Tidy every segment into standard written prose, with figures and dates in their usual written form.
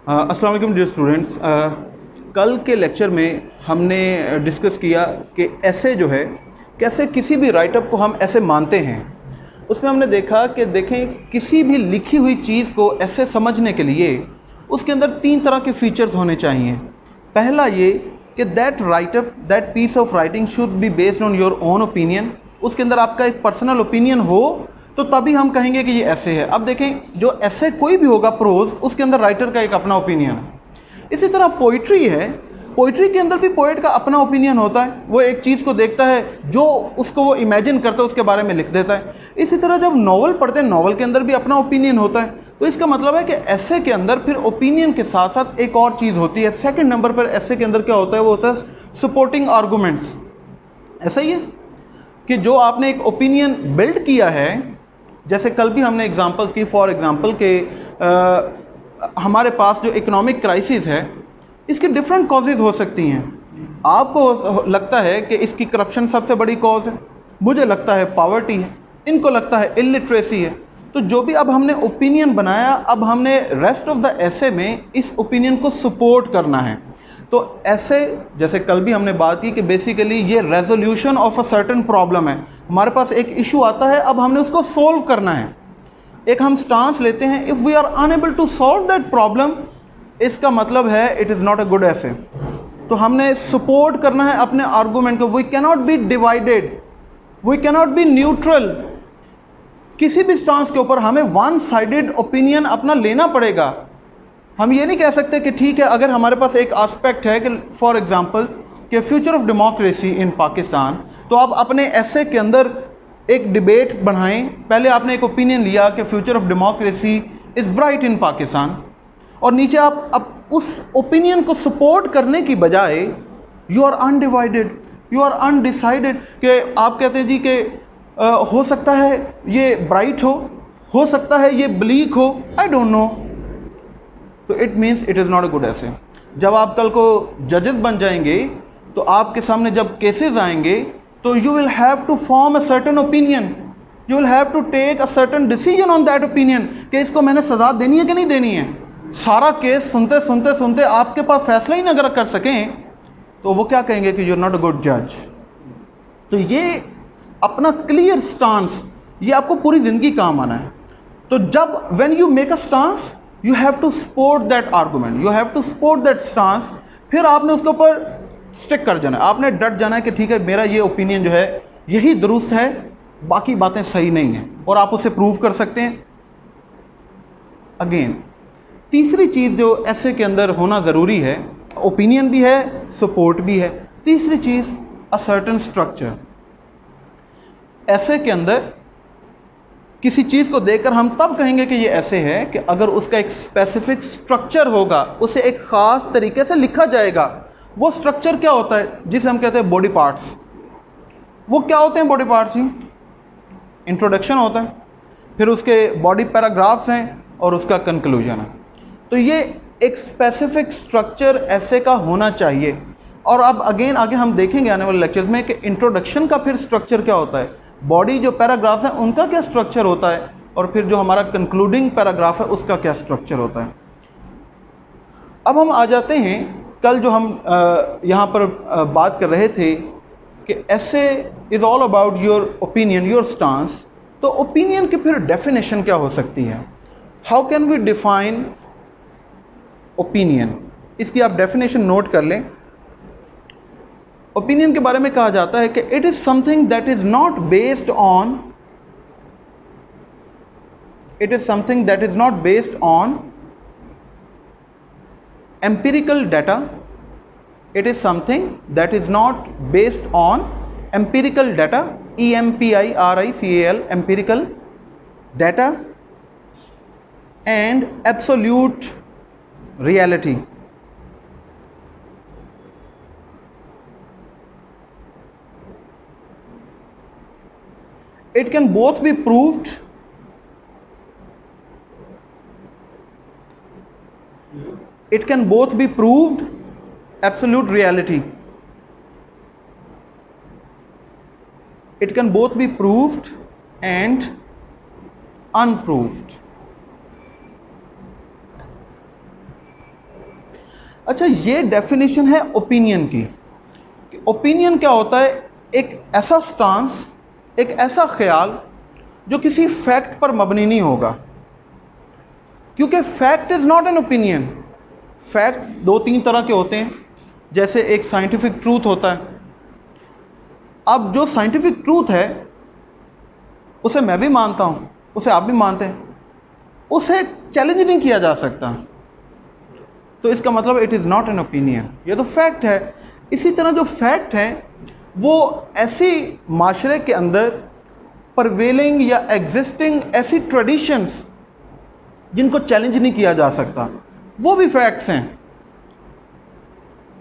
अस्सलाम वालेकुम dear students. कल के लेक्चर में हमने डिस्कस किया कि ऐसे जो है कैसे किसी भी राइटअप को हम ऐसे मानते हैं। उसमें हमने देखा कि देखें किसी भी लिखी हुई चीज़ को ऐसे समझने के लिए उसके अंदर 3 तरह के फीचर्स होने चाहिए। पहला ये कि that write up that piece of writing should be based on your own opinion. उसके अंदर आपका एक पर्सनल ओपिनियन हो तो तभी हम कहेंगे कि ये ऐसे है। अब देखें जो ऐसे कोई भी होगा प्रोज, उसके अंदर राइटर का एक अपना ओपिनियन है। इसी तरह पोइट्री है, पोइट्री के अंदर भी पोइट का अपना ओपिनियन होता है। वो एक चीज़ को देखता है, जो उसको वो इमेजिन करता है उसके बारे में लिख देता है। इसी तरह जब नॉवल पढ़ते हैं, नॉवल के अंदर भी अपना ओपिनियन होता है। तो इसका मतलब है कि ऐसे के अंदर फिर ओपिनियन के साथ साथ एक और चीज़ होती है। सेकेंड नंबर पर ऐसे के अंदर क्या होता है, वो होता है सपोर्टिंग आर्गूमेंट्स। ऐसा ही है कि जो आपने एक ओपिनियन बिल्ड किया है, जैसे कल भी हमने एग्जांपल्स की, फॉर एग्जांपल के हमारे पास जो इकोनॉमिक क्राइसिस है, इसकी डिफरेंट कॉजेज़ हो सकती हैं। आपको लगता है कि इसकी करप्शन सबसे बड़ी कॉज है, मुझे लगता है पॉवर्टी है, इनको लगता है इलिटरेसी है। तो जो भी अब हमने ओपिनियन बनाया, अब हमने रेस्ट ऑफ द एसे में इस ओपिनियन को सपोर्ट करना है। तो ऐसे जैसे कल भी हमने बात की कि बेसिकली ये resolution of a certain problem है। हमारे पास एक इशू आता है, अब हमने उसको सोल्व करना है। एक हम स्टांस लेते हैं, if we are unable to solve that problem, इसका मतलब है it is not a good essay. तो हमने सपोर्ट करना है अपने आर्गूमेंट को। We cannot be divided, we cannot be neutral. किसी भी स्टांस के ऊपर हमें वन साइडेड ओपिनियन अपना लेना पड़ेगा। हम ये नहीं कह सकते कि ठीक है, अगर हमारे पास एक एस्पेक्ट है कि फॉर एग्जांपल कि future of democracy in Pakistan, तो आप अपने ऐसे के अंदर एक डिबेट बढ़ाएं। पहले आपने एक ओपिनियन लिया कि future of democracy is bright in Pakistan, और नीचे आप अब उस ओपिनियन को सपोर्ट करने की बजाय you are undivided, you are undecided, कि आप कहते हैं जी कि हो सकता है ये ब्राइट हो सकता है ये ब्लीक हो, आई डोंट नो। तो it means it is not a good ऐसे। जब आप कल को जजेस बन जाएंगे तो आपके सामने जब केसेस आएंगे तो you will have to form a certain opinion, you will have to take a certain decision on that opinion कि इसको मैंने सज़ा देनी है कि नहीं देनी है। सारा केस सुनते सुनते सुनते आपके पास फैसला ही ना अगर कर सकें तो वो क्या कहेंगे कि you are not a good जज। तो ये अपना क्लियर स्टांस, ये आपको पूरी ज़िंदगी काम आना है। तो जब when you make a stance, you have to support that argument, you have to support that stance। फिर आपने उसके ऊपर स्टिक कर जाना है, आपने डट जाना है कि ठीक है मेरा ये ओपिनियन जो है यही दुरुस्त है, बाकी बातें सही नहीं हैं, और आप उसे प्रूव कर सकते हैं। अगेन तीसरी चीज़ जो ऐसे के अंदर होना ज़रूरी है, ओपिनियन भी है, सपोर्ट भी है। तीसरी चीज़ अ सर्टेन स्ट्रक्चर। ऐसे के अंदर किसी चीज़ को देखकर हम तब कहेंगे कि ये ऐसे है कि अगर उसका एक स्पेसिफिक स्ट्रक्चर होगा, उसे एक ख़ास तरीके से लिखा जाएगा। वो स्ट्रक्चर क्या होता है, जिसे हम कहते हैं बॉडी पार्ट्स। वो क्या होते हैं बॉडी पार्ट्स? ही इंट्रोडक्शन होता है, फिर उसके बॉडी पैराग्राफ्स हैं और उसका कंक्लूजन है। तो ये एक स्पेसिफिक स्ट्रक्चर ऐसे का होना चाहिए। और अब अगेन आगे हम देखेंगे आने वाले लेक्चर्स में कि इंट्रोडक्शन का फिर स्ट्रक्चर क्या होता है, बॉडी जो पैराग्राफ है उनका क्या स्ट्रक्चर होता है, और फिर जो हमारा कंक्लूडिंग पैराग्राफ है उसका क्या स्ट्रक्चर होता है। अब हम आ जाते हैं, कल जो हम यहाँ पर बात कर रहे थे कि essay is all about your opinion, your stance. तो ओपिनियन की फिर डेफिनेशन क्या हो सकती है, how can we define opinion. इसकी आप डेफिनेशन नोट कर लें। ओपिनियन के बारे में कहा जाता है कि it is something that is not based on, it is something that is not based on empirical data, it is something that is not based on empirical data, EMPIRICAL, empirical data, and absolute reality. It can both be proved, it can both be proved, absolute reality. It can both be proved and unproved. अच्छा, ये definition है opinion की। Opinion क्या होता है? एक ऐसा stance, एक ऐसा ख्याल जो किसी फैक्ट पर मबनी नहीं होगा, क्योंकि fact is not an opinion. Fact दो तीन तरह के होते हैं, जैसे एक साइंटिफिक ट्रूथ होता है। अब जो साइंटिफिक ट्रूथ है उसे मैं भी मानता हूँ, उसे आप भी मानते हैं, उसे चैलेंज नहीं किया जा सकता, तो इसका मतलब it is not an opinion, ये तो फैक्ट है। इसी तरह जो फैक्ट हैं वो ऐसी माशरे के अंदर परवेलिंग या एग्जिस्टिंग ऐसी ट्रेडिशंस जिनको चैलेंज नहीं किया जा सकता, वो भी फैक्ट्स हैं।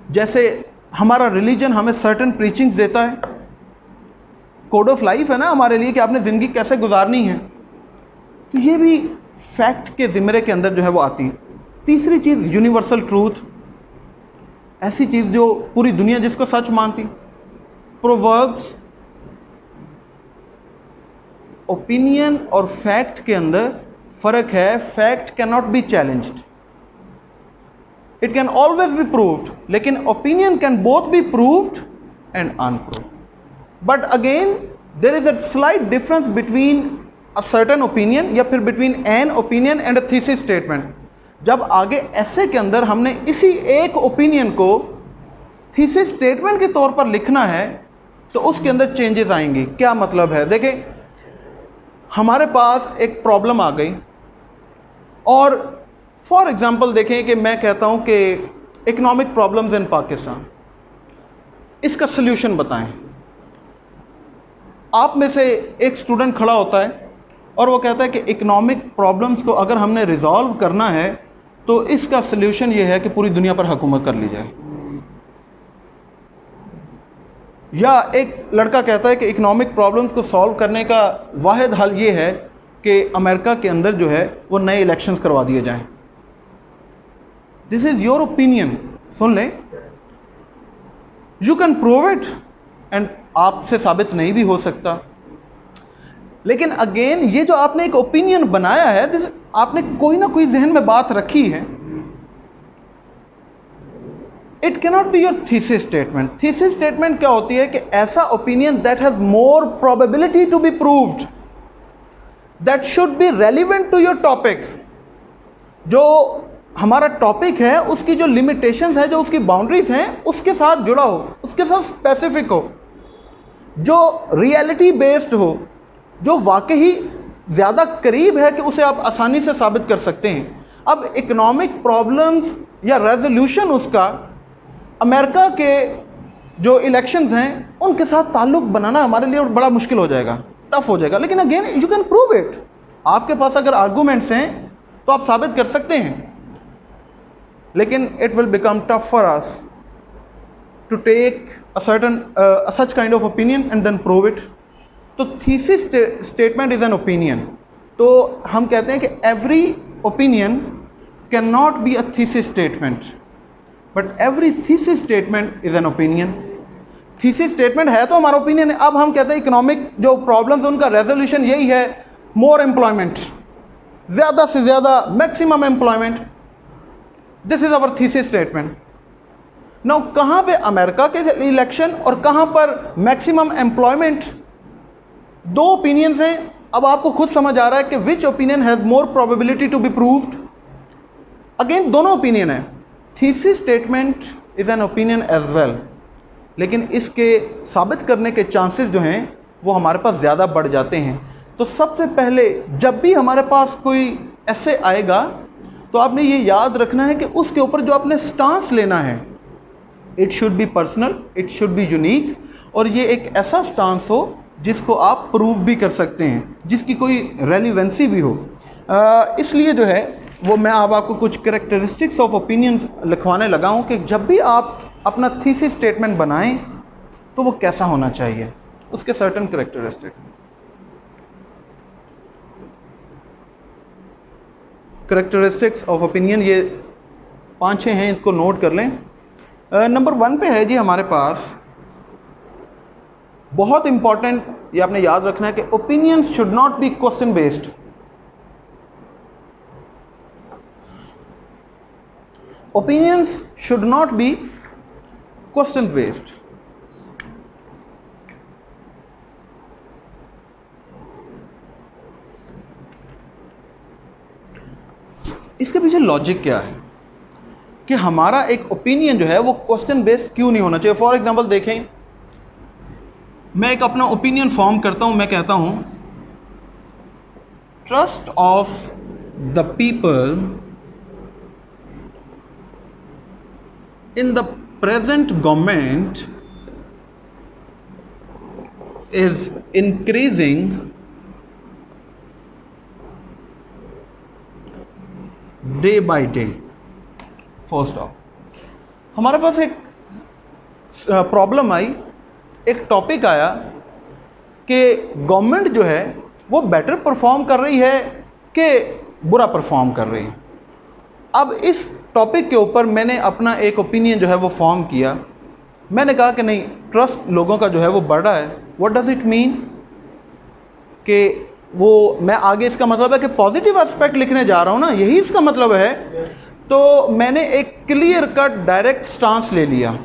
जैसे हमारा रिलीजन हमें सर्टेन प्रीचिंग्स देता है, कोड ऑफ लाइफ है ना हमारे लिए कि आपने ज़िंदगी कैसे गुजारनी है, तो ये भी फैक्ट के ज़िम्मे के अंदर जो है वो आती है। तीसरी चीज़ यूनिवर्सल ट्रूथ, ऐसी चीज़ जो पूरी दुनिया जिसको सच मानती। प्रोवर्ब्स। ओपिनियन और फैक्ट के अंदर फ़र्क है। Fact can not be challenged, it can always be proved, लेकिन opinion can both be proved and unproved. But again there is a slight difference between a certain opinion या फिर between an opinion and a thesis statement. जब आगे ऐसे के अंदर हमने इसी एक ओपिनियन को थीसिस स्टेटमेंट के तौर पर लिखना है तो उसके अंदर चेंजेस आएंगी। क्या मतलब है? देखिए, हमारे पास एक प्रॉब्लम आ गई और फॉर एग्जांपल देखें कि मैं कहता हूं कि इकोनॉमिक प्रॉब्लम्स इन पाकिस्तान, इसका सल्यूशन बताएं। आप में से एक स्टूडेंट खड़ा होता है और वो कहता है कि इकोनॉमिक प्रॉब्लम्स को अगर हमने रिजॉल्व करना है तो इसका सल्यूशन ये है कि पूरी दुनिया पर हुकूमत कर ली जाए। या एक लड़का कहता है कि इकोनॉमिक प्रॉब्लम्स को सॉल्व करने का वाहिद हल ये है कि अमेरिका के अंदर जो है वो नए इलेक्शंस करवा दिए जाएं। दिस इज़ योर ओपिनियन, सुन लें, you can prove it and आपसे साबित नहीं भी हो सकता, लेकिन अगेन ये जो आपने एक ओपिनियन बनाया है, आपने कोई ना कोई जहन में बात रखी है, it cannot be your thesis statement. Thesis statement क्या होती है कि ऐसा opinion that has more probability to be proved, that should be relevant to your topic. जो हमारा टॉपिक है उसकी जो लिमिटेशंस है, जो उसकी बाउंड्रीज हैं, उसके साथ जुड़ा हो, उसके साथ स्पेसिफिक हो, जो रियलिटी बेस्ड हो, जो वाकई ज़्यादा करीब है कि उसे आप आसानी से साबित कर सकते हैं। अब इकोनॉमिक प्रॉब्लम्स या रेजोल्यूशन उसका अमेरिका के जो इलेक्शंस हैं उनके साथ ताल्लुक़ बनाना हमारे लिए बड़ा मुश्किल हो जाएगा, टफ हो जाएगा। लेकिन again you can prove it. आपके पास अगर आर्गूमेंट्स हैं तो आप साबित कर सकते हैं, लेकिन it will become tough for us to take a certain such kind of opinion and then prove it. तो thesis statement is an opinion. तो हम कहते हैं कि every opinion can not be a thesis statement, but every thesis statement is an opinion. Thesis statement है तो हमारा opinion है। अब हम कहते हैं इकोनॉमिक जो प्रॉब्लम्स उनका रेजोल्यूशन यही है, मोर एम्प्लॉयमेंट, ज़्यादा से ज़्यादा maximum employment, this is our thesis statement. Now कहाँ पे अमेरिका के इलेक्शन और कहाँ पर मैक्सिमम एम्प्लॉयमेंट, दो ओपिनियंस हैं। अब आपको खुद समझ आ रहा है कि which opinion has more probability to be proved. Again दोनों ओपिनियन है। Thesis statement is an opinion as well, लेकिन इसके साबित करने के चांसेस जो हैं वो हमारे पास ज़्यादा बढ़ जाते हैं। तो सबसे पहले जब भी हमारे पास कोई ऐसे आएगा तो आपने ये याद रखना है कि उसके ऊपर जो आपने स्टांस लेना है, it should be personal, it should be unique, और ये एक ऐसा स्टांस हो जिसको आप प्रूव भी कर सकते हैं, जिसकी कोई रेलिवेंसी भी हो। इसलिए जो है वो मैं अब आपको कुछ कैरेक्टरिस्टिक्स ऑफ ओपिनियंस लिखवाने लगा हूँ कि जब भी आप अपना थीसिस स्टेटमेंट बनाएं तो वो कैसा होना चाहिए, उसके सर्टेन कैरेक्टरिस्टिक्स ऑफ ओपिनियन। ये 5-6 हैं, इसको नोट कर लें। नंबर 1 पे है जी हमारे पास, बहुत इंपॉर्टेंट, ये आपने याद रखना है कि opinion should not be question based. opinions should not be question based. इसके पीछे लॉजिक क्या है कि हमारा एक ओपिनियन जो है वो क्वेश्चन बेस्ड क्यों नहीं होना चाहिए? फॉर एग्जांपल देखें, मैं एक अपना ओपिनियन फॉर्म करता हूं, मैं कहता हूं trust of the people in the present government is increasing day by day. First of, हमारे पास एक प्रॉब्लम आई, एक टॉपिक आया कि गवर्नमेंट जो है वो बेटर परफॉर्म कर रही है कि बुरा परफॉर्म कर रही है। अब इस टॉपिक के ऊपर मैंने अपना एक ओपिनियन जो है वो फॉर्म किया। मैंने कहा कि नहीं, ट्रस्ट लोगों का जो है वो बढ़ रहा है। व्हाट डज इट मीन कि वो, मैं आगे इसका मतलब है कि पॉजिटिव एस्पेक्ट लिखने जा रहा हूँ ना, यही इसका मतलब है। तो मैंने एक क्लियर कट डायरेक्ट स्टांस ले लिया।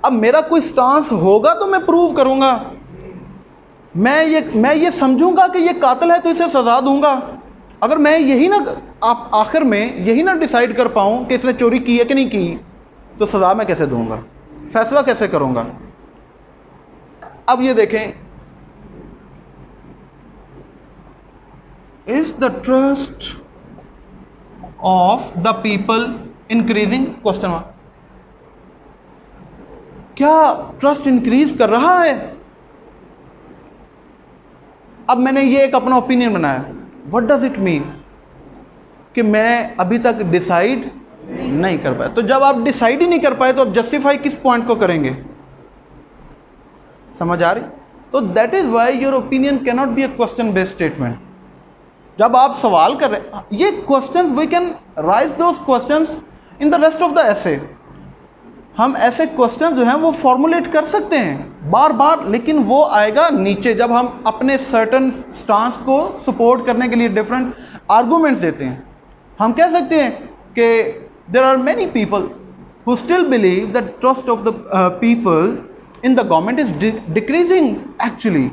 अब मेरा कोई स्टांस होगा तो मैं प्रूव करूंगा। मैं ये समझूंगा कि ये कातिल है तो इसे सजा दूंगा। अगर मैं यही ना, आप आखिर में यही ना डिसाइड कर पाऊं कि इसने चोरी की है कि नहीं की, तो सजा मैं कैसे दूंगा, फैसला कैसे करूंगा? अब ये देखें, is the trust of the people increasing? Question mark. क्या ट्रस्ट इंक्रीज कर रहा है? अब मैंने ये एक अपना ओपिनियन बनाया। व्हाट डज इट मीन कि मैं अभी तक डिसाइड नहीं कर पाया। तो जब आप डिसाइड ही नहीं कर पाए तो आप जस्टिफाई किस पॉइंट को करेंगे? समझ आ रही? तो that is why your opinion can not be a question based statement. जब आप सवाल कर रहे हैं, ये questions we can raise those questions in the rest of the essay. हम ऐसे क्वेश्चंस जो हैं वो फॉर्मुलेट कर सकते हैं बार बार, लेकिन वो आएगा नीचे जब हम अपने सर्टन स्टांस को सपोर्ट करने के लिए डिफरेंट आर्गूमेंट्स देते हैं। हम कह सकते हैं कि there are many people who still believe that trust of the people in the government is decreasing actually.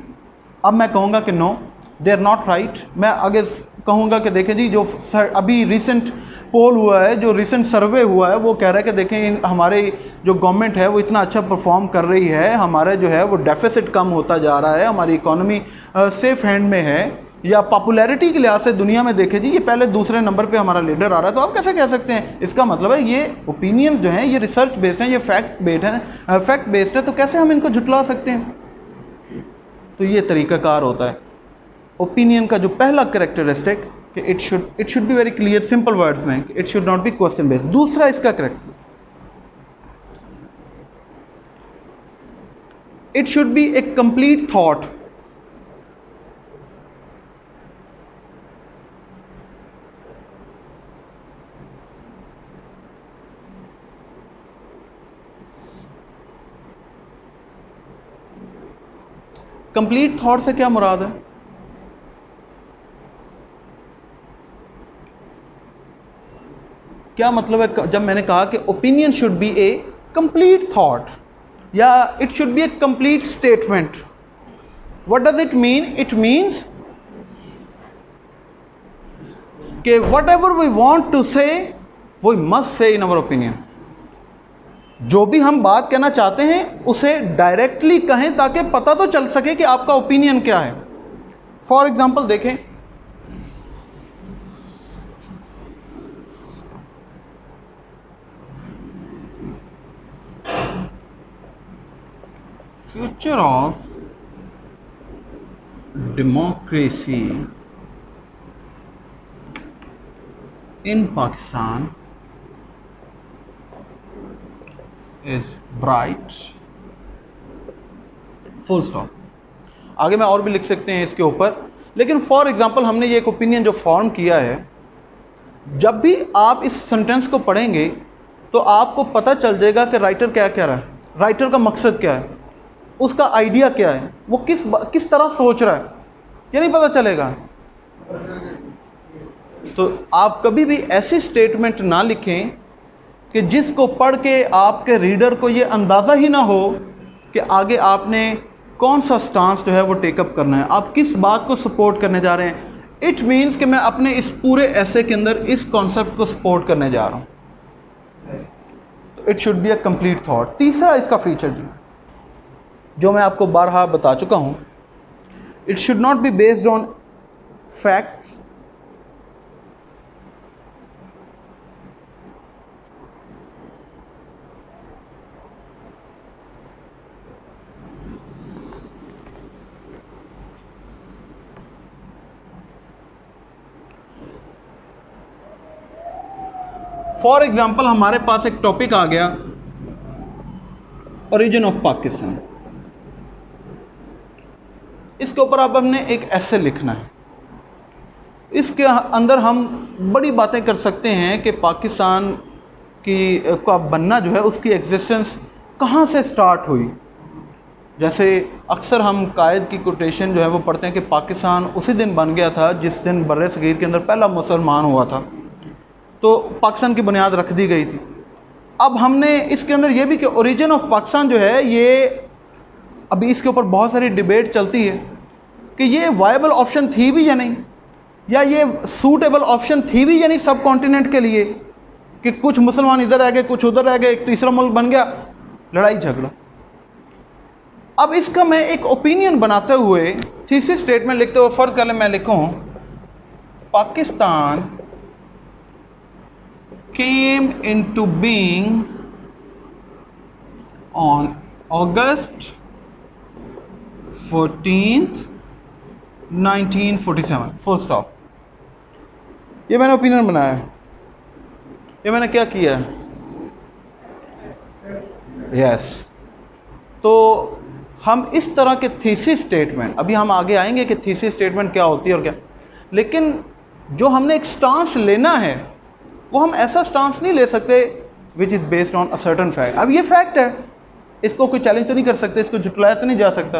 अब मैं कहूँगा कि no, they are not right. मैं आगे कहूँगा कि देखें जी, जो अभी रिसेंट पोल हुआ है, जो रिसेंट सर्वे हुआ है, वो कह रहा है कि देखें हमारे जो गवर्नमेंट है वो इतना अच्छा परफॉर्म कर रही है, हमारा जो है वो डेफिसिट कम होता जा रहा है, हमारी इकोनॉमी सेफ हैंड में है। या पॉपुलैरिटी के लिहाज से दुनिया में देखें जी, ये पहले दूसरे नंबर पे हमारा लीडर आ रहा है। तो आप कैसे कह सकते हैं? इसका मतलब है ये ओपिनियंस जो हैं ये रिसर्च बेस्ड हैं, ये फैक्ट बेस्ड है, तो कैसे हम इनको झुटला सकते हैं? तो ये तरीकाकार होता है ओपिनियन का। जो पहला कैरेक्टरिस्टिक कि it should be very clear, simple words में, it should not be question based. दूसरा इसका correct, it should be a complete thought. Complete thought से क्या मुराद है? क्या मतलब है जब मैंने कहा कि opinion should be a complete thought या it should be a complete statement? What does it mean? It means कि whatever we want to say we must say in our opinion. जो भी हम बात कहना चाहते हैं उसे डायरेक्टली कहें ताकि पता तो चल सके कि आपका ओपिनियन क्या है। फॉर एग्जाम्पल देखें, future of democracy in Pakistan is bright, full stop. आगे मैं और भी लिख सकते हैं इसके ऊपर, लेकिन फॉर एग्जांपल हमने ये एक ओपिनियन जो फॉर्म किया है, जब भी आप इस सेंटेंस को पढ़ेंगे तो आपको पता चल जाएगा कि राइटर क्या कह रहा है, राइटर का मकसद क्या है, उसका आइडिया क्या है, वो किस तरह सोच रहा है, ये नहीं पता चलेगा। तो आप कभी भी ऐसी स्टेटमेंट ना लिखें कि जिसको पढ़ के आपके रीडर को ये अंदाज़ा ही ना हो कि आगे आपने कौन सा स्टांस जो है वो टेकअप करना है, आप किस बात को सपोर्ट करने जा रहे हैं। इट मीन्स कि मैं अपने इस पूरे ऐसे के अंदर इस कॉन्सेप्ट को सपोर्ट करने जा रहा हूँ। It should be a complete thought. तीसरा इसका फीचर जी, जो मैं आपको बारहा बता चुका हूँ, it should not B based on facts, for example हमारे पास एक टॉपिक आ गया ओरिजिन ऑफ पाकिस्तान, इसके ऊपर अब हमने एक ऐसे लिखना है। इसके अंदर हम बड़ी बातें कर सकते हैं कि पाकिस्तान का बनना जो है उसकी एग्जिस्टेंस कहाँ से स्टार्ट हुई। जैसे अक्सर हम कायद की कोटेशन जो है वो पढ़ते हैं कि पाकिस्तान उसी दिन बन गया था जिस दिन बर्रे सगीर के अंदर पहला मुसलमान हुआ था, तो पाकिस्तान की बुनियाद रख दी गई थी। अब हमने इसके अंदर ये भी कि ओरिजिन ऑफ पाकिस्तान जो है ये अभी इसके ऊपर बहुत सारी डिबेट चलती है कि ये वायबल ऑप्शन थी भी या नहीं, या ये सूटेबल ऑप्शन थी भी या नहीं सब कॉन्टिनेंट के लिए, कि कुछ मुसलमान इधर रह गए कुछ उधर रह गए, एक तीसरा मुल्क बन गया, लड़ाई झगड़ा। अब इसका मैं एक ओपिनियन बनाते हुए थीसिस स्टेटमेंट लिखते हुए फ़र्ज़ कर ले मैं लिखूँ Pakistan came into being on August 14th 1947, full stop. ये मैंने ओपिनियन बनाया है। ये मैंने क्या किया है? यस। तो हम इस तरह के थीसिस स्टेटमेंट, अभी हम आगे आएंगे कि थीसिस स्टेटमेंट क्या होती है और क्या, लेकिन जो हमने एक स्टांस लेना है वो हम ऐसा स्टांस नहीं ले सकते which is based on a certain fact. अब ये फैक्ट है, इसको कोई चैलेंज तो नहीं कर सकते, इसको झुटलाया तो नहीं जा सकता।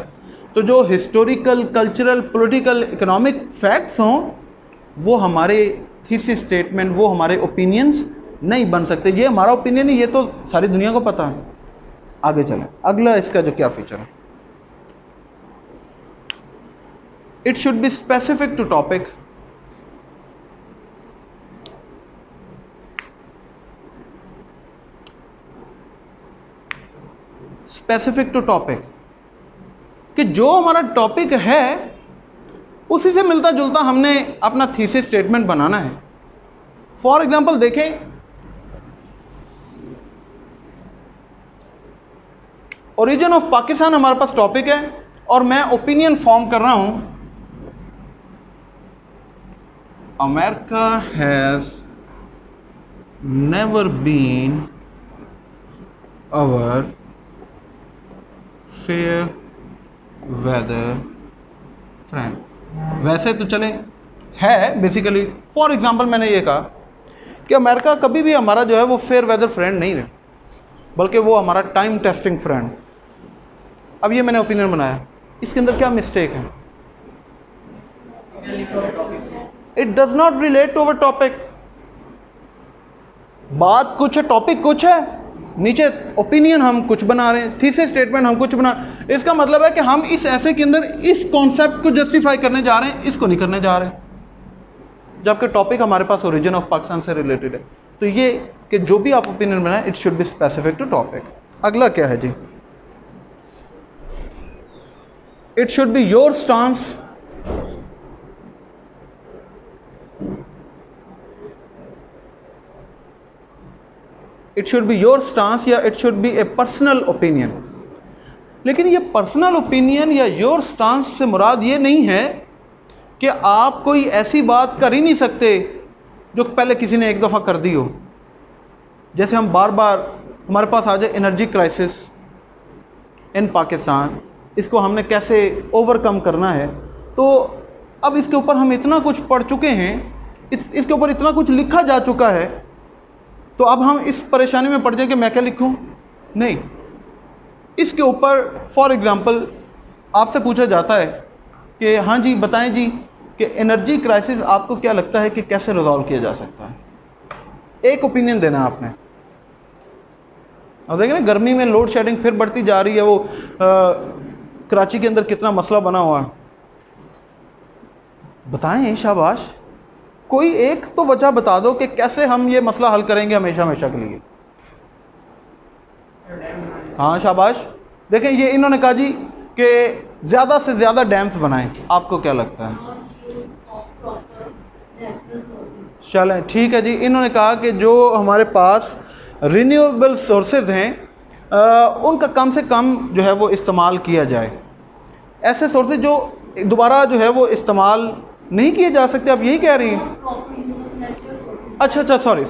तो जो historical, cultural, political, economic facts हों वो हमारे थीसिस स्टेटमेंट, वो हमारे ओपिनियंस नहीं बन सकते। ये हमारा ओपिनियन है, ये तो सारी दुनिया को पता है। आगे चलें, अगला इसका जो क्या फीचर है, it should be specific to topic. Specific to topic, कि जो हमारा टॉपिक है उसी से मिलता जुलता हमने अपना थीसिस स्टेटमेंट बनाना है। फॉर एग्जांपल देखें, ओरिजिन ऑफ पाकिस्तान हमारे पास टॉपिक है और मैं ओपिनियन फॉर्म कर रहा हूं, America has never been our fair weather friend. वैसे तो चले है बेसिकली, फॉर एग्जांपल मैंने ये कहा कि अमेरिका कभी भी हमारा जो है वो फेयर वेदर फ्रेंड नहीं रहे, बल्कि वो हमारा टाइम टेस्टिंग फ्रेंड। अब ये मैंने ओपिनियन बनाया, इसके अंदर क्या मिस्टेक है? It does not relate to our topic. बात कुछ है, टॉपिक कुछ है, नीचे ओपिनियन हम कुछ बना रहे हैं, थीसिस स्टेटमेंट हम कुछ बना। इसका मतलब है कि हम इस ऐसे के अंदर इस कॉन्सेप्ट को जस्टिफाई करने जा रहे हैं, इसको नहीं करने जा रहे हैं, जबकि टॉपिक हमारे पास ओरिजिन ऑफ पाकिस्तान से रिलेटेड है। तो ये कि जो भी आप ओपिनियन बनाए it should be specific to topic. अगला क्या है जी, it should be your stance. It should be your stance या it should be a personal opinion. लेकिन ये पर्सनल ओपिनियन या योर स्टांस से मुराद ये नहीं है कि आप कोई ऐसी बात कर ही नहीं सकते जो पहले किसी ने एक दफ़ा कर दी हो। जैसे हम बार बार हमारे पास आ जाए एनर्जी क्राइसिस इन पाकिस्तान, इसको हमने कैसे ओवरकम करना है। तो अब इसके ऊपर हम इतना कुछ पढ़ चुके हैं, इसके ऊपर इतना कुछ लिखा जा चुका है, तो अब हम इस परेशानी में पड़ जाए कि मैं क्या लिखूं? नहीं, इसके ऊपर फॉर एग्जांपल आपसे पूछा जाता है कि हाँ जी बताएं जी कि एनर्जी क्राइसिस आपको क्या लगता है कि कैसे रिजॉल्व किया जा सकता है। एक ओपिनियन देना है आपने, और देखें ना गर्मी में लोड शेडिंग फिर बढ़ती जा रही है। वो कराची के अंदर कितना मसला बना हुआ है, बताएं शाबाश, कोई एक तो वजह बता दो कि कैसे हम ये मसला हल करेंगे हमेशा हमेशा के लिए। हाँ शाबाश। देखें ये इन्होंने कहा जी कि ज़्यादा से ज़्यादा डैम्स बनाएं, आपको क्या लगता है? चलें ठीक है जी। इन्होंने कहा कि जो हमारे पास रिन्यूएबल सोर्सेज हैं उनका कम से कम जो है वो इस्तेमाल किया जाए। ऐसे सोर्सेज जो दोबारा जो है वो इस्तेमाल नहीं किए जा सकते, आप यही कह रही हैं? अच्छा सॉरी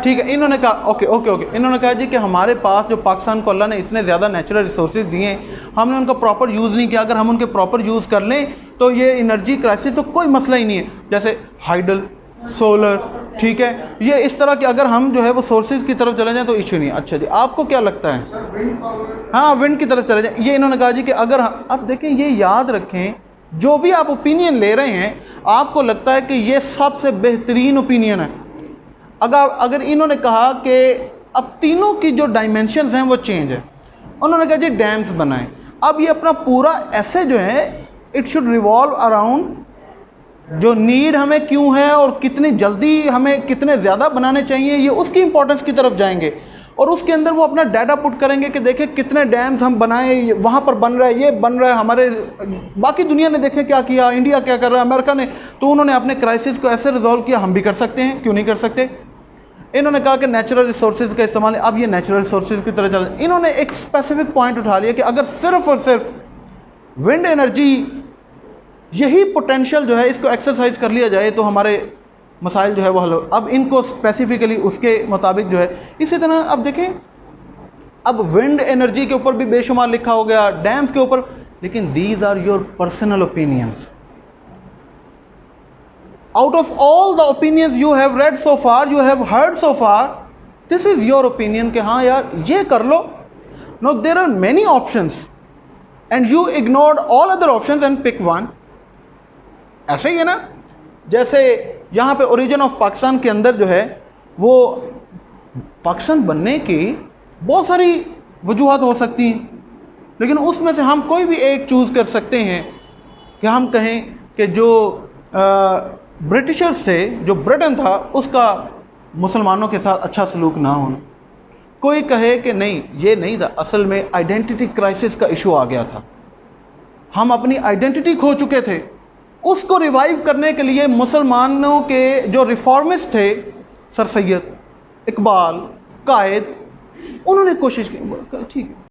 ठीक है। इन्होंने कहा ओके इन्होंने कहा जी कि हमारे पास जो पाकिस्तान को अल्लाह ने इतने ज़्यादा नेचुरल रिसोर्सेज दिए हैं, हमने उनका प्रॉपर यूज़ नहीं किया। अगर हम उनके प्रॉपर यूज़ कर लें तो ये एनर्जी क्राइसिस तो कोई मसला ही नहीं है। जैसे हाइडल, सोलर, ठीक है, ये इस तरह के अगर हम जो है वो सोर्सेज की तरफ चले जाएं तो इशू नहीं है। अच्छा जी, आपको क्या लगता है? हाँ, विंड की तरफ चले जाएं। ये इन्होंने कहा जी कि अगर अब देखें, ये याद रखें, जो भी आप ओपिनियन ले रहे हैं आपको लगता है कि ये सबसे बेहतरीन ओपिनियन है। अगर इन्होंने कहा कि अब तीनों की जो डायमेंशंस हैं वो चेंज है, उन्होंने कहा जी डैम्स बनाएं। अब ये अपना पूरा ऐसे जो है इट शुड रिवॉल्व अराउंड जो नीड हमें क्यों है और कितनी जल्दी हमें कितने ज़्यादा बनाने चाहिए, ये उसकी इंपॉर्टेंस की तरफ जाएंगे। और उसके अंदर वो अपना डाटा पुट करेंगे कि देखें कितने डैम्स हम बनाए, वहाँ पर बन रहा है, ये बन रहा है, हमारे बाकी दुनिया ने देखे क्या किया, इंडिया क्या कर रहा है, अमेरिका ने, तो उन्होंने अपने क्राइसिस को ऐसे रिजॉल्व किया, हम भी कर सकते हैं, क्यों नहीं कर सकते। इन्होंने कहा कि नेचुरल रिसोर्सेज का इस्तेमाल, अब ये नेचुरल रिसोर्सेज की तरह चल। इन्होंने एक स्पेसिफिक पॉइंट उठा लिया कि अगर सिर्फ और सिर्फ विंड एनर्जी यही पोटेंशियल जो है इसको एक्सरसाइज कर लिया जाए तो हमारे मसाइल जो है वो हल हो। अब इनको स्पेसिफिकली उसके मुताबिक जो है, इसी तरह अब देखें, अब विंड एनर्जी के ऊपर भी बेशुमार लिखा हो गया, डैम्स के ऊपर, लेकिन these are your personal opinions. Out of all the opinions you have read so far, you have heard so far, this is your opinion कि हाँ यार ये कर लो। No, there are many options and you ignored all other options and pick one. ऐसे ही है ना, जैसे यहाँ पे ओरिजिन ऑफ पाकिस्तान के अंदर जो है वो पाकिस्तान बनने की बहुत सारी वजूहत हो सकती हैं, लेकिन उसमें से हम कोई भी एक चूज़ कर सकते हैं कि हम कहें कि जो ब्रिटिशर्स से जो ब्रिटेन था उसका मुसलमानों के साथ अच्छा सलूक ना होना। कोई कहे कि नहीं ये नहीं था, असल में आइडेंटिटी क्राइसिस का इशू आ गया था, हम अपनी आइडेंटिटी खो चुके थे। उसको रिवाइव करने के लिए मुसलमानों के जो रिफॉर्मिस्ट थे, सर सैयद, इकबाल, कायद, उन्होंने कोशिश की। ठीक है,